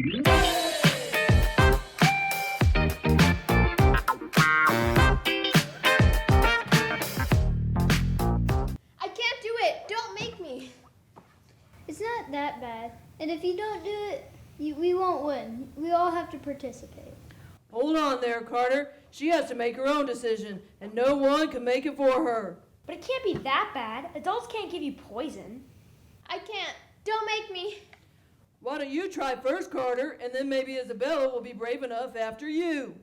I can't do it. Don't make me. It's not that bad. And if you don't do it, we won't win. We all have to participate. Hold on there, Carter. She has to make her own decision, and no one can make it for her. But it can't be that bad. Adults can't give you poison. I can't. Don't make me. Why don't you try first, Carter, and then maybe Isabella will be brave enough after you.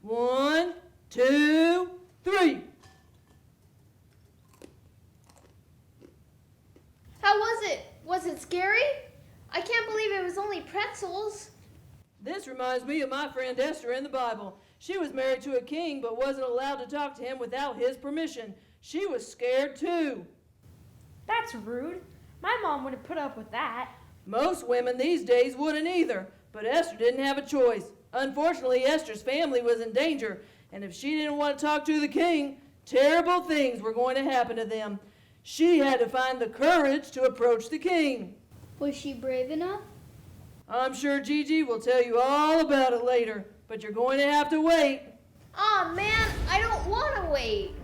1, 2, 3. How was it? Was it scary? I can't believe it was only pretzels. This reminds me of my friend Esther in the Bible. She was married to a king but wasn't allowed to talk to him without his permission. She was scared too. That's rude. My mom wouldn't put up with that. Most women these days wouldn't either, but Esther didn't have a choice. Unfortunately, Esther's family was in danger, and if she didn't want to talk to the king, terrible things were going to happen to them. She had to find the courage to approach the king. Was she brave enough? I'm sure Gigi will tell you all about it later, but you're going to have to wait. Aw, man, I don't want to wait.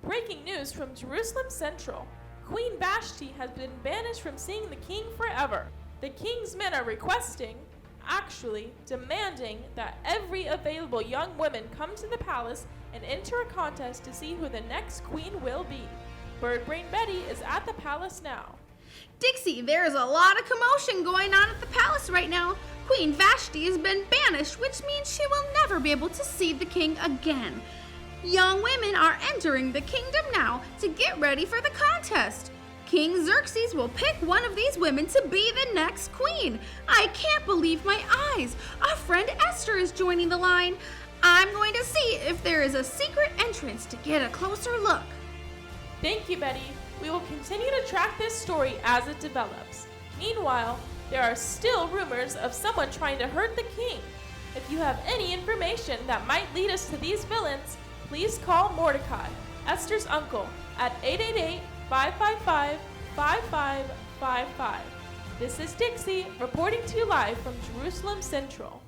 Breaking news from Jerusalem Central. Queen Vashti has been banished from seeing the king forever. The king's men are requesting, actually demanding, that every available young woman come to the palace and enter a contest to see who the next queen will be. Bird Brain Betty is at the palace now. Dixie, there is a lot of commotion going on at the palace right now. Queen Vashti has been banished, which means she will never be able to see the king again. Young women are entering the kingdom now to get ready for the contest. King Xerxes will pick one of these women to be the next queen. I can't believe my eyes. Our friend Esther is joining the line. I'm going to see if there is a secret entrance to get a closer look. Thank you, Betty. We will continue to track this story as it develops. Meanwhile, there are still rumors of someone trying to hurt the king. If you have any information that might lead us to these villains, please call Mordecai, Esther's uncle, at 888-555-5555. This is Dixie reporting to you live from Jerusalem Central.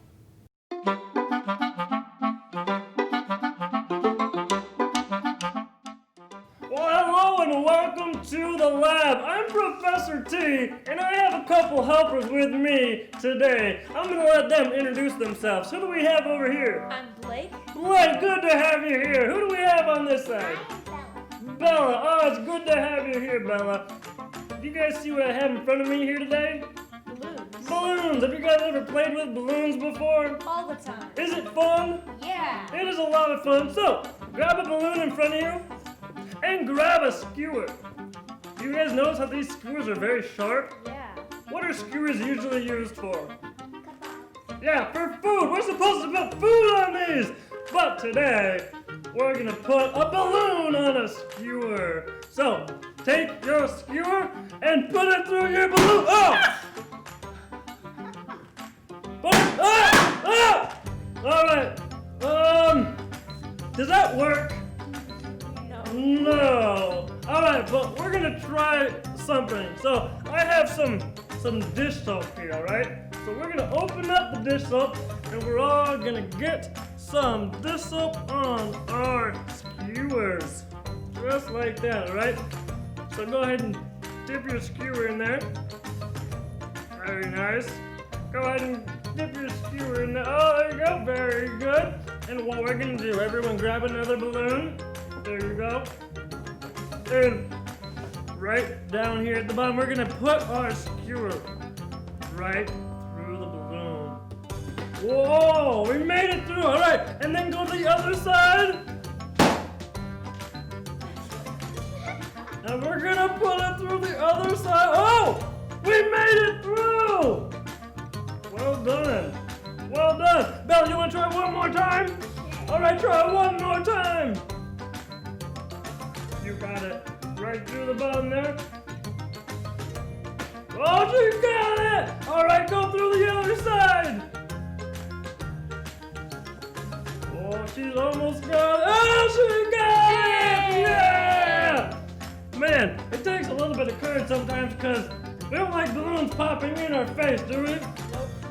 Hello and welcome to the lab. I'm Professor T, and I have a couple helpers with me today. I'm going to let them introduce themselves. Who do we have over here? I'm Blake. Blake, good to have you here. Who do we have on this side? Bella. Oh, it's good to have you here, Bella. Do you guys see what I have in front of me here today? Balloons. Balloons. Have you guys ever played with balloons before? All the time. Is it fun? Yeah. It is a lot of fun. So, grab a balloon in front of you and grab a skewer. Do you guys notice how these skewers are very sharp? Yeah. What are skewers usually used for? Yeah, for food. We're supposed to put food on these. But today, we're going to put a balloon on a skewer. So, take your skewer and put it through your balloon. Oh! Put it, all right. Does that work? No. All right, but we're gonna try something. So I have some dish soap here, all right? So we're gonna open up the dish soap, and we're all gonna get some dish soap on our skewers, just like that, all right? So go ahead and dip your skewer in there. Very nice. Go ahead and dip your skewer in there. Oh, there you go. Very good. And what we're gonna do, everyone grab another balloon. There you go. And right down here at the bottom, we're gonna put our skewer right through the balloon. Whoa, we made it through. All right, and then go to the other side. And we're gonna put it through the other side. Oh, we made it through. Well done. Well done. Belle, you wanna try one more time? All right, try one more time. You got it right through the bottom there. Oh, she got it! All right, go through the other side. Oh, she's almost got it. Oh, she got it! scared sometimes because we don't like balloons popping in our face, do we?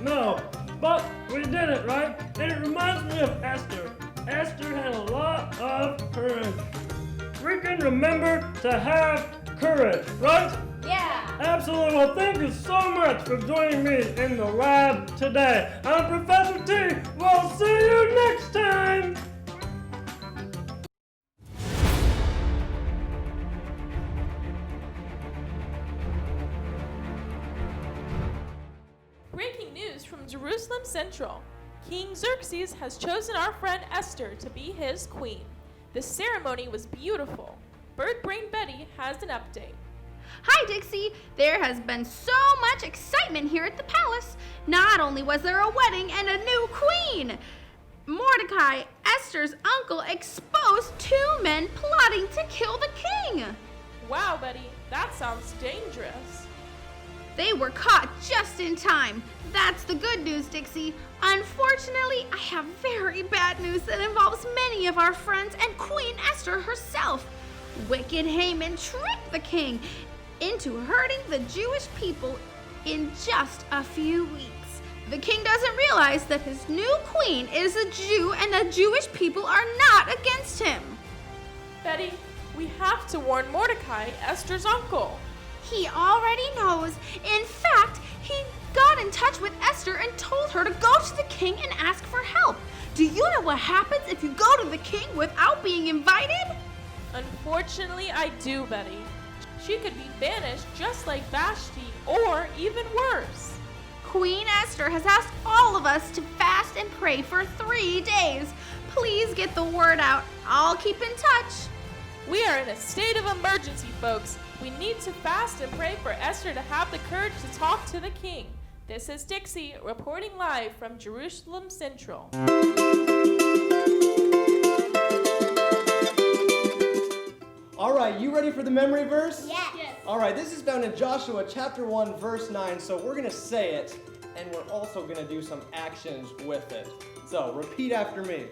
No. But we did it, right? And it reminds me of Esther. Esther had a lot of courage. We can remember to have courage, right? Yeah. Absolutely. Well, thank you so much for joining me in the lab today. I'm Professor T. We'll see you next time. Breaking news from Jerusalem Central. King Xerxes has chosen our friend Esther to be his queen. The ceremony was beautiful. Bird Brain Betty has an update. Hi, Dixie. There has been so much excitement here at the palace. Not only was there a wedding and a new queen, Mordecai, Esther's uncle, exposed 2 men plotting to kill the king. Wow, Betty, that sounds dangerous. They were caught just in time. That's the good news, Dixie. Unfortunately, I have very bad news that involves many of our friends and Queen Esther herself. Wicked Haman tricked the king into hurting the Jewish people in just a few weeks. The king doesn't realize that his new queen is a Jew and the Jewish people are not against him. Betty, we have to warn Mordecai, Esther's uncle. He already knows. In fact, he got in touch with Esther and told her to go to the king and ask for help. Do you know what happens if you go to the king without being invited? Unfortunately, I do, Betty. She could be banished just like Vashti, or even worse. Queen Esther has asked all of us to fast and pray for 3 days. Please get the word out. I'll keep in touch. We are in a state of emergency, folks. We need to fast and pray for Esther to have the courage to talk to the king. This is Dixie reporting live from Jerusalem Central. All right, you ready for the memory verse? Yes. All right, this is found in Joshua chapter 1, verse 9. So we're going to say it, and we're also going to do some actions with it. So repeat after me.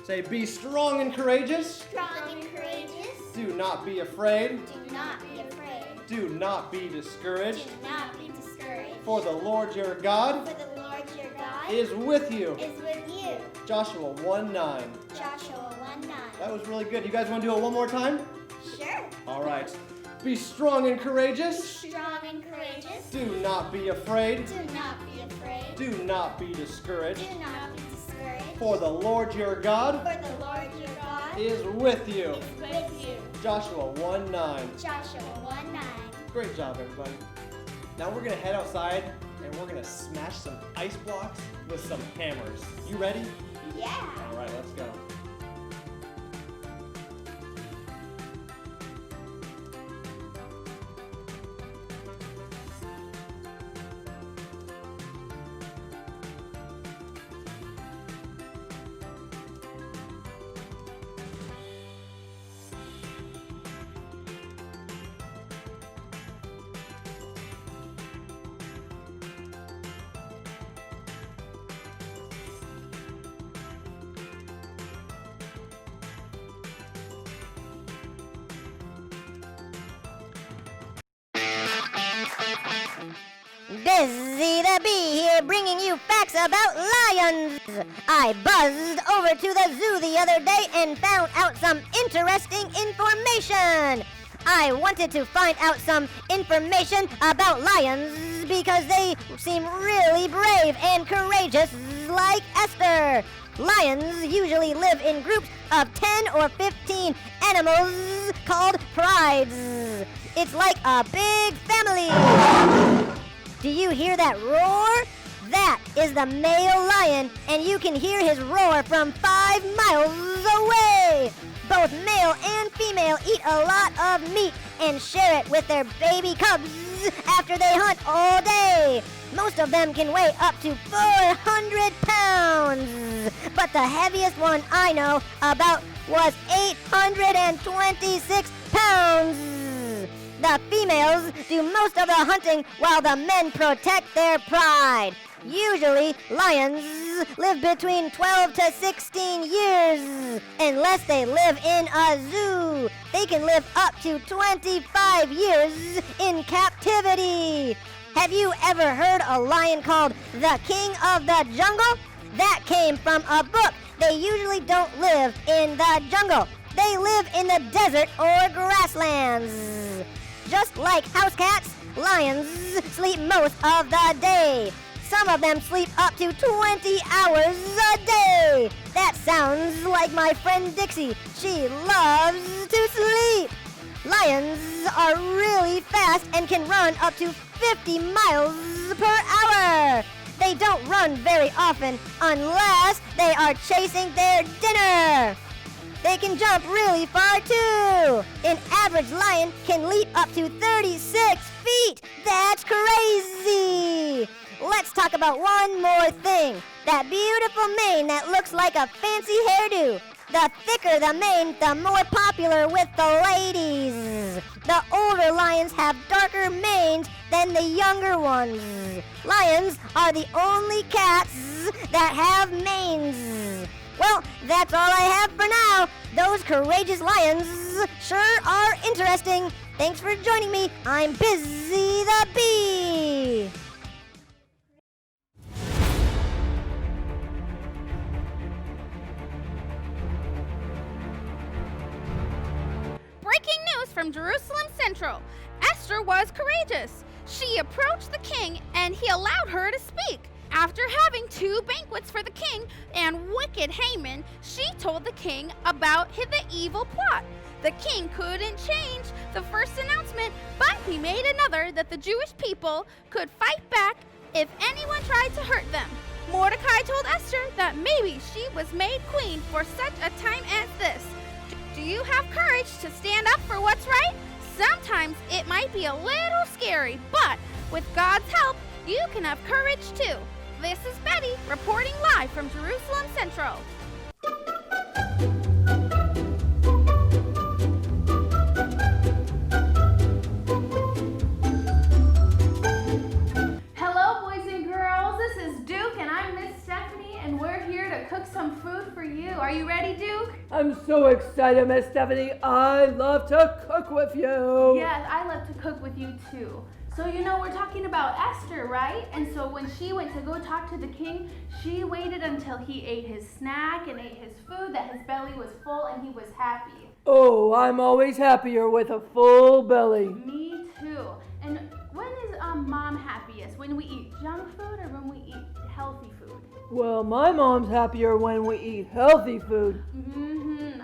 Say, be strong and courageous. Strong and courageous. Do not be afraid. Do not be afraid. Do not be discouraged. Do not be discouraged. For the Lord your God For the Lord your God is with you. is with you. Joshua 1:9. Joshua 1:9. That was really good. You guys want to do it one more time? Sure. All right. Be strong and courageous. Strong and courageous. Do not be afraid. Do not be afraid. Do not be discouraged. Do not be discouraged. For the Lord your God For the Lord your God is with you. is with you. Joshua 1:9. Joshua 1:9. Great job, everybody. Now we're going to head outside and we're going to smash some ice blocks with some hammers. You ready? Yeah. All right, let's go. Dizzy the Bee here bringing you facts about lions. I buzzed over to the zoo the other day and found out some interesting information. I wanted to find out some information about lions because they seem really brave and courageous like Esther. Lions usually live in groups of 10 or 15 animals called prides. It's like a big family. Do you hear that roar? That is the male lion, and you can hear his roar from 5 miles away. Both male and female eat a lot of meat and share it with their baby cubs after they hunt all day. Most of them can weigh up to 400 pounds. But the heaviest one I know about was 826 pounds. The females do most of the hunting while the men protect their pride. Usually, lions live between 12 to 16 years, unless they live in a zoo. They can live up to 25 years in captivity. Have you ever heard a lion called the King of the Jungle? That came from a book. They usually don't live in the jungle. They live in the desert or grasslands. Just like house cats, lions sleep most of the day. Some of them sleep up to 20 hours a day. That sounds like my friend Dixie. She loves to sleep. Lions are really fast and can run up to 50 miles per hour. They don't run very often unless they are chasing their dinner. They can jump really far too. An average lion can leap up to 36 feet. That's crazy. Let's talk about one more thing. That beautiful mane that looks like a fancy hairdo. The thicker the mane, the more popular with the ladies. The older lions have darker manes than the younger ones. Lions are the only cats that have manes. Well, that's all I have for now. Those courageous lions sure are interesting. Thanks for joining me. I'm Busy the Bee. Breaking news from Jerusalem Central. Esther was courageous. She approached the king and he allowed her to speak. After having 2 banquets for the king and wicked Haman, she told the king about the evil plot. The king couldn't change the first announcement, but he made another that the Jewish people could fight back if anyone tried to hurt them. Mordecai told Esther that maybe she was made queen for such a time as this. Do you have courage to stand up for what's right? Sometimes it might be a little scary, but with God's help, you can have courage too. This is Betty reporting live from Jerusalem Central. Hello, boys and girls. This is Duke, and I'm Miss Stephanie, and we're here to cook some food for you. Are you ready, Duke? I'm so excited, Miss Stephanie. I love to cook with you. Yes, I love to cook with you too. So you know we're talking about Esther, right? And so when she went to go talk to the king, she waited until he ate his snack and ate his food, that his belly was full and he was happy. Oh, I'm always happier with a full belly. Me too. And when is mom happiest? When we eat junk food or when we eat healthy food? Well, my mom's happier when we eat healthy food.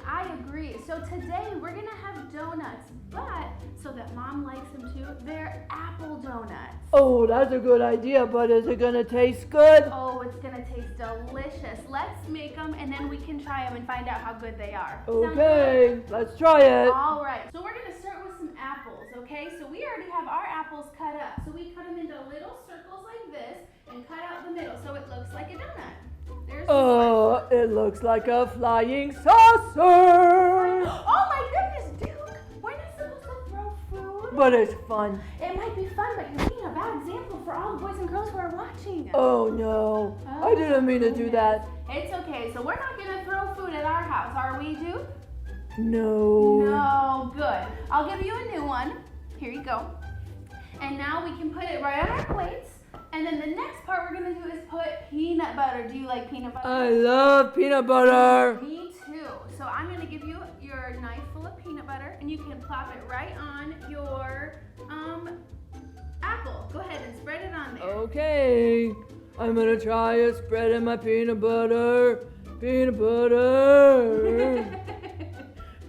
I agree. So today we're gonna have donuts, but so that mom likes them too, they're apple donuts. Oh, that's a good idea, but is it gonna taste good? Oh, it's gonna taste delicious. Let's make them and then we can try them and find out how good they are. Okay, let's try it. All right, so we're gonna start with some apples, okay? So we already have our apples cut up. So we cut them into little circles like this and cut out the middle so it looks like a donut. There's Oh, it looks like a flying saucer. Oh my goodness, Duke! We're not supposed to throw food. But it's fun. It might be fun, but you're being a bad example for all the boys and girls who are watching. Oh no, I didn't mean to do that. It's okay, so we're not gonna throw food at our house, are we, Duke? No. No, good. I'll give you a new one. Here you go. And now we can put it right on our plates. And then the next part we're gonna do is put peanut butter. Do you like peanut butter? I love peanut butter. Me too. So I'm gonna give you your knife full of peanut butter, and you can plop it right on your apple. Go ahead and spread it on there. Okay, I'm gonna try it spreading my peanut butter. Peanut butter.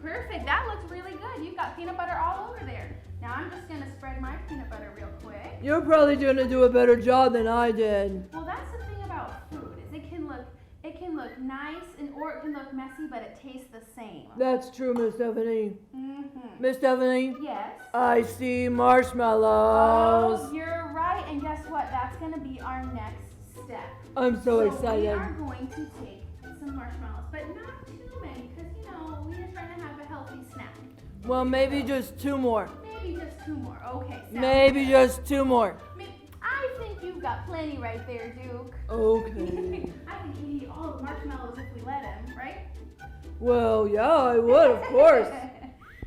Perfect. That looks really good. You've got peanut butter all over there. Now I'm just gonna spread my peanut butter real quick. You're probably gonna do a better job than I did. Well, that's the thing about food is it can look nice or it can look messy, but it tastes the same. That's true, Miss Stephanie. Miss Stephanie? Yes. I see marshmallows. Oh, you're right. And guess what? That's gonna be our next step. I'm so excited. We are going to take some marshmallows, but not too many, because we're trying to have a healthy snack. Well, maybe just 2 more. Maybe just 2 more. Okay. Maybe just 2 more. I think you've got plenty right there, Duke. Okay. I think he'd eat all the marshmallows if we let him, right? Well, yeah, I would, of course.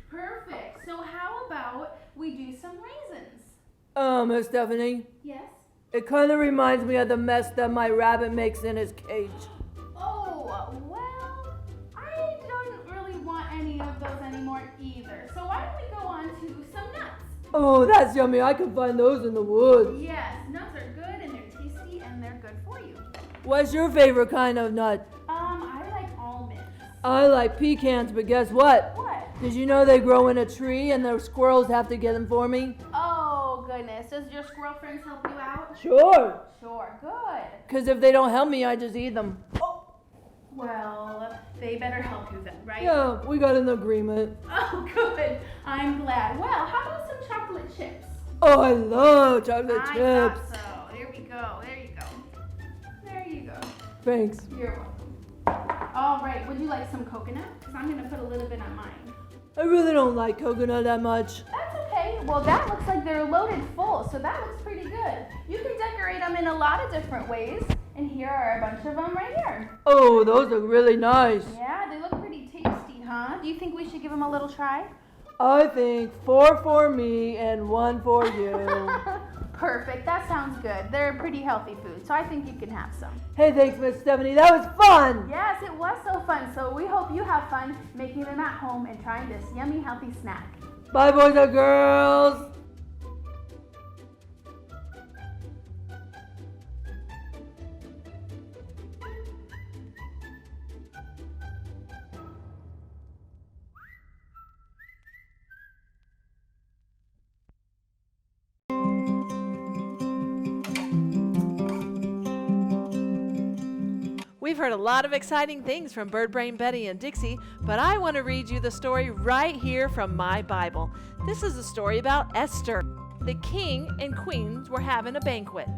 Perfect. So how about we do some raisins? Miss Stephanie, Yes? it kind of reminds me of the mess that my rabbit makes in his cage. Oh, well, I don't really want any of those anymore either. So why don't we go on to some nuts? Oh, that's yummy. I can find those in the woods. Yes, nuts are good and they're tasty and they're good for you. What's your favorite kind of nut? I like almonds. I like pecans, but guess what? What? Did you know they grow in a tree and the squirrels have to get them for me? Oh, goodness. Does your squirrel friends help you out? Sure. Sure, good. Because if they don't help me, I just eat them. Well, they better help you then, right? Yeah, we got an agreement. Oh, good. I'm glad. Well, how about some chocolate chips? Oh, I love chocolate I chips. thought so. There we go. There you go. There you go. Thanks. You're welcome. All right. Would you like some coconut? Because I'm going to put a little bit on mine. I really don't like coconut that much. That's okay. Well, that looks like they're loaded full, so that looks pretty good. You can decorate them in a lot of different ways. And here are a bunch of them right here. Oh, those look really nice. Yeah, they look pretty tasty, huh? Do you think we should give them a little try? I think 4 for me and 1 for you. Perfect. That sounds good. They're pretty healthy food, so I think you can have some. Hey, thanks, Miss Stephanie. That was fun. Yes, it was so fun. So we hope you have fun making them at home and trying this yummy, healthy snack. Bye, boys and girls. We've heard a lot of exciting things from Bird Brain Betty and Dixie, but I want to read you the story right here from my Bible. This is a story about Esther. The king and queens were having a banquet.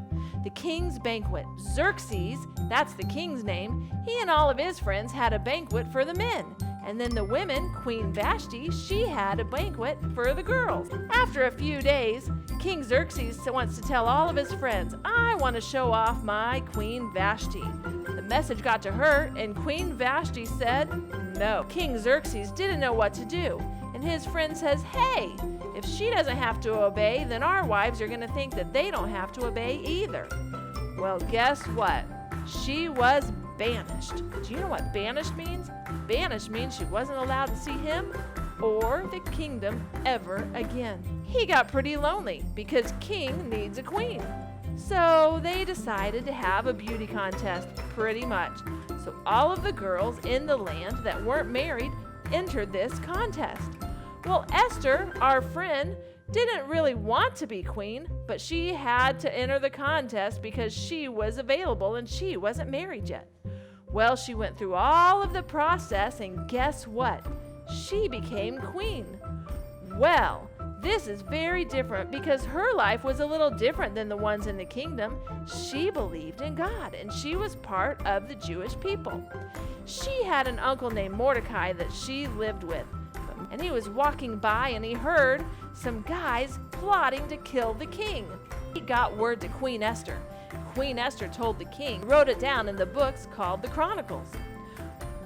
The king's banquet. Xerxes, that's the king's name, he and all of his friends had a banquet for the men. And then the women, Queen Vashti, she had a banquet for the girls. After a few days, King Xerxes wants to tell all of his friends, I want to show off my Queen Vashti. The message got to her, and Queen Vashti said no. King Xerxes didn't know what to do, and his friend says, hey, if she doesn't have to obey, then our wives are going to think that they don't have to obey either. Well, guess what? She was banished. Do you know what banished means? Banished means she wasn't allowed to see him or the kingdom ever again. He got pretty lonely because king needs a queen. So they decided to have a beauty contest, pretty much. So all of the girls in the land that weren't married entered this contest. Well, Esther, our friend, didn't really want to be queen, but she had to enter the contest because she was available and she wasn't married yet. Well, she went through all of the process, and guess what? She became queen. Well, this is very different because her life was a little different than the ones in the kingdom. She believed in God, and she was part of the Jewish people. She had an uncle named Mordecai that she lived with, and he was walking by and he heard some guys plotting to kill the king. He got word to Queen Esther. Queen Esther told the king, wrote it down in the books called the Chronicles.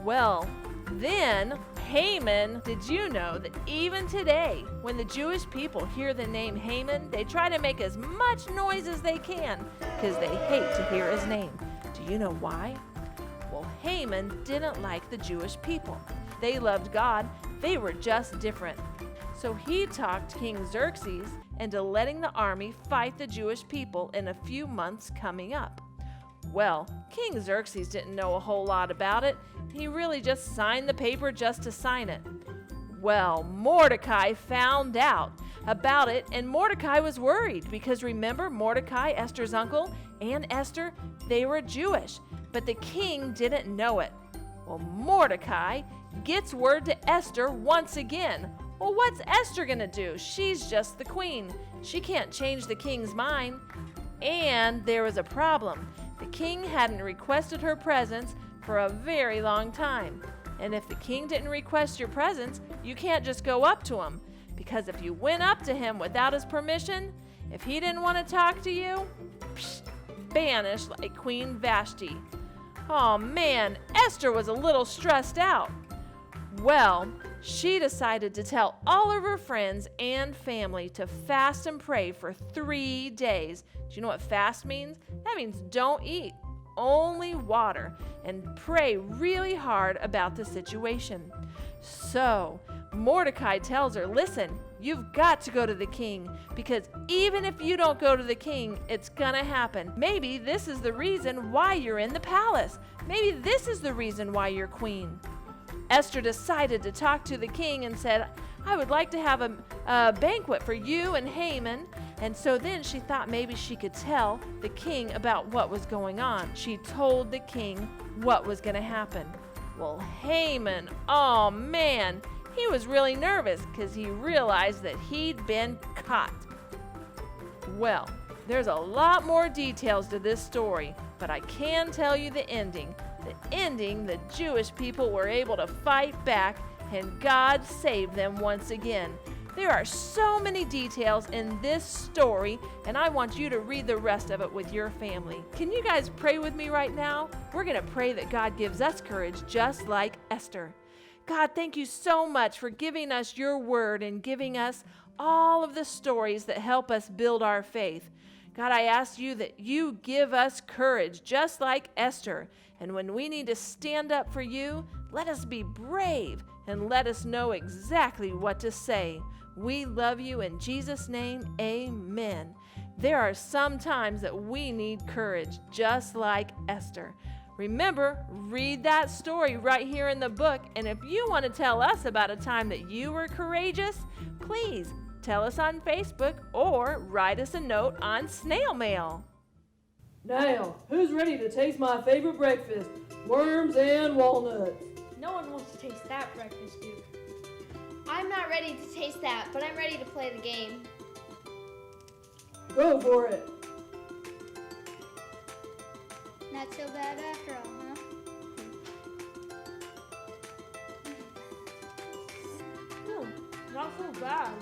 Well, then Haman, did you know that even today, when the Jewish people hear the name Haman, they try to make as much noise as they can because they hate to hear his name. Do you know why? Well, Haman didn't like the Jewish people. They loved God. They were just different. So he talked King Xerxes into letting the army fight the Jewish people in a few months coming up. Well, King Xerxes didn't know a whole lot about it. He really just signed the paper just to sign it. Well, Mordecai found out about it, and Mordecai was worried because remember, Mordecai, Esther's uncle, and Esther, they were Jewish, but the king didn't know it. Well, Mordecai gets word to Esther once again. Well, what's Esther gonna do? She's just the queen. She can't change the king's mind. And there was a problem. The king hadn't requested her presence for a very long time. And if the king didn't request your presence, you can't just go up to him. Because if you went up to him without his permission, if he didn't want to talk to you, banished like Queen Vashti. Oh man, Esther was a little stressed out. Well, she decided to tell all of her friends and family to fast and pray for 3 days. Do you know what fast means? That means don't eat, only water, and pray really hard about the situation. So, Mordecai tells her, listen, you've got to go to the king, because even if you don't go to the king, it's gonna happen. Maybe this is the reason why you're in the palace. Maybe this is the reason why you're queen. Esther decided to talk to the king and said, I would like to have a banquet for you and Haman. And so then she thought maybe she could tell the king about what was going on. She told the king what was going to happen. Well, Haman, oh man, he was really nervous because he realized that he'd been caught. Well, there's a lot more details to this story, but I can tell you the ending. The ending, the Jewish people were able to fight back and God saved them once again. There are so many details in this story, and I want you to read the rest of it with your family. Can you guys pray with me right now? We're going to pray that God gives us courage just like Esther. God, thank you so much for giving us your word and giving us all of the stories that help us build our faith. God, I ask you that you give us courage just like Esther. And when we need to stand up for you, let us be brave and let us know exactly what to say. We love you in Jesus' name, amen. There are some times that we need courage, just like Esther. Remember, read that story right here in the book. And if you want to tell us about a time that you were courageous, please tell us on Facebook or write us a note on snail mail. Now, who's ready to taste my favorite breakfast? Worms and walnuts. No one wants to taste that breakfast, Duke. I'm not ready to taste that, but I'm ready to play the game. Go for it. Not so bad after all, huh? Not so bad.